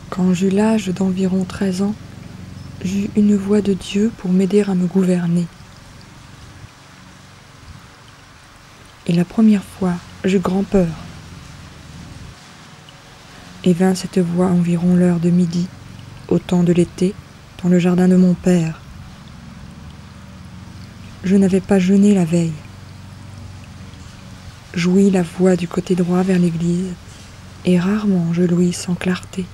Quand j'eus l'âge d'environ 13 ans, j'eus une voix de Dieu pour m'aider à me gouverner. Et la première fois, j'eus grand-peur. Et vint cette voix environ l'heure de midi, au temps de l'été, dans le jardin de mon père. Je n'avais pas jeûné la veille. J'ouïs la voix du côté droit vers l'église, et rarement je l'ouïs sans clarté.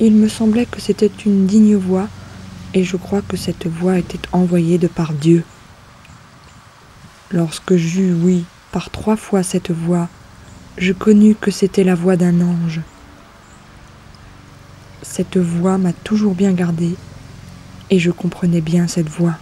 Il me semblait que c'était une digne voix, et je crois que cette voix était envoyée de par Dieu. Lorsque j'eus ouï par 3 fois cette voix, je connus que c'était la voix d'un ange. Cette voix m'a toujours bien gardée, et je comprenais bien cette voix.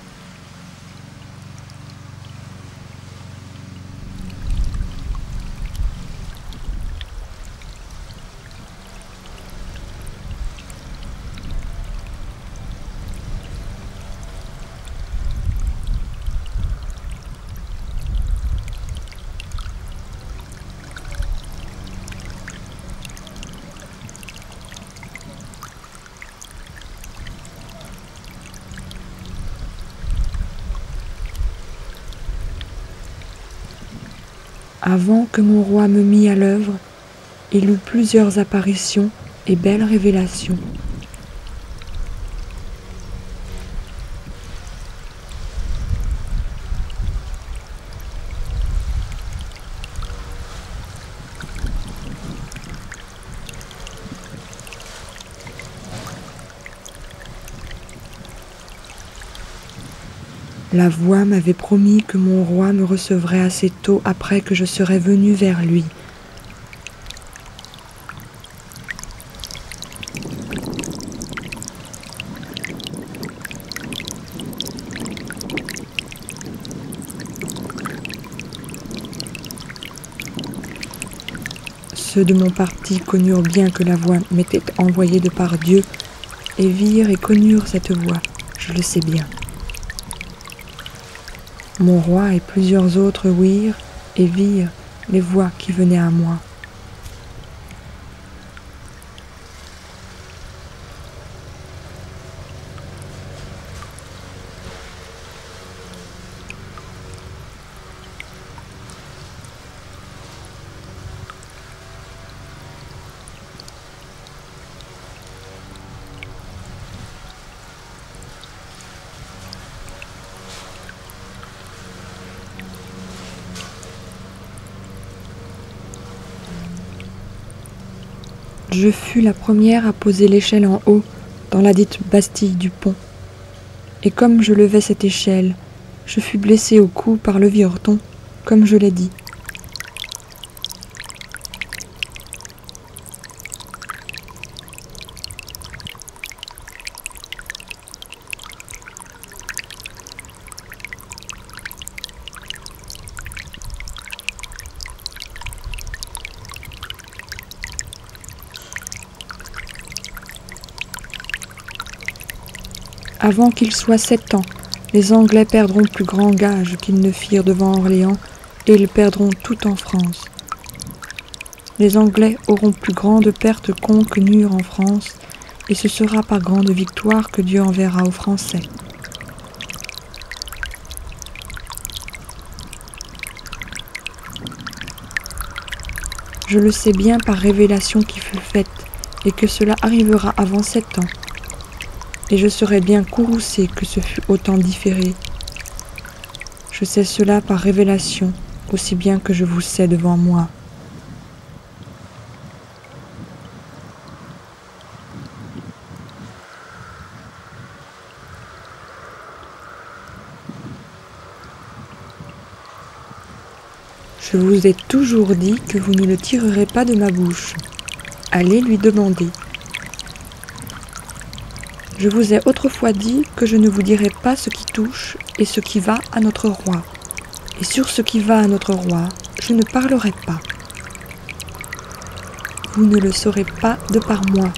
Avant que mon roi me mît à l'œuvre, il eut plusieurs apparitions et belles révélations. La voix m'avait promis que mon roi me recevrait assez tôt après que je serais venue vers lui. Ceux de mon parti connurent bien que la voix m'était envoyée de par Dieu et virent et connurent cette voix, je le sais bien. Mon roi et plusieurs autres ouïrent et virent les voix qui venaient à moi. Je fus la première à poser l'échelle en haut, dans la dite Bastille du Pont. Et comme je levais cette échelle, je fus blessée au cou par le vireton, comme je l'ai dit. Avant qu'il soit 7 ans, les Anglais perdront plus grand gage qu'ils ne firent devant Orléans, et ils perdront tout en France. Les Anglais auront plus grande perte qu'ont connurent en France, et ce sera par grande victoire que Dieu enverra aux Français. Je le sais bien par révélation qui fut faite, et que cela arrivera avant 7 ans. Et je serais bien courroucée que ce fût autant différé. Je sais cela par révélation, aussi bien que je vous sais devant moi. Je vous ai toujours dit que vous ne le tirerez pas de ma bouche. Allez lui demander. Je vous ai autrefois dit que je ne vous dirai pas ce qui touche et ce qui va à notre roi. Et sur ce qui va à notre roi, je ne parlerai pas. Vous ne le saurez pas de par moi.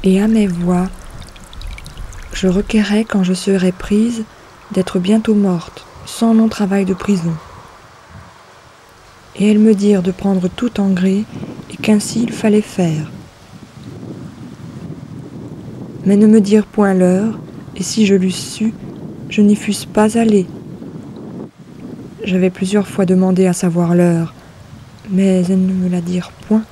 Et à mes voix, je requerrai quand je serai prise d'être bientôt morte, sans long travail de prison. Et elles me dirent de prendre tout en gré, et qu'ainsi il fallait faire. Mais ne me dirent point l'heure, et si je l'eusse su, je n'y fusse pas allée. J'avais plusieurs fois demandé à savoir l'heure, mais elles ne me la dirent point.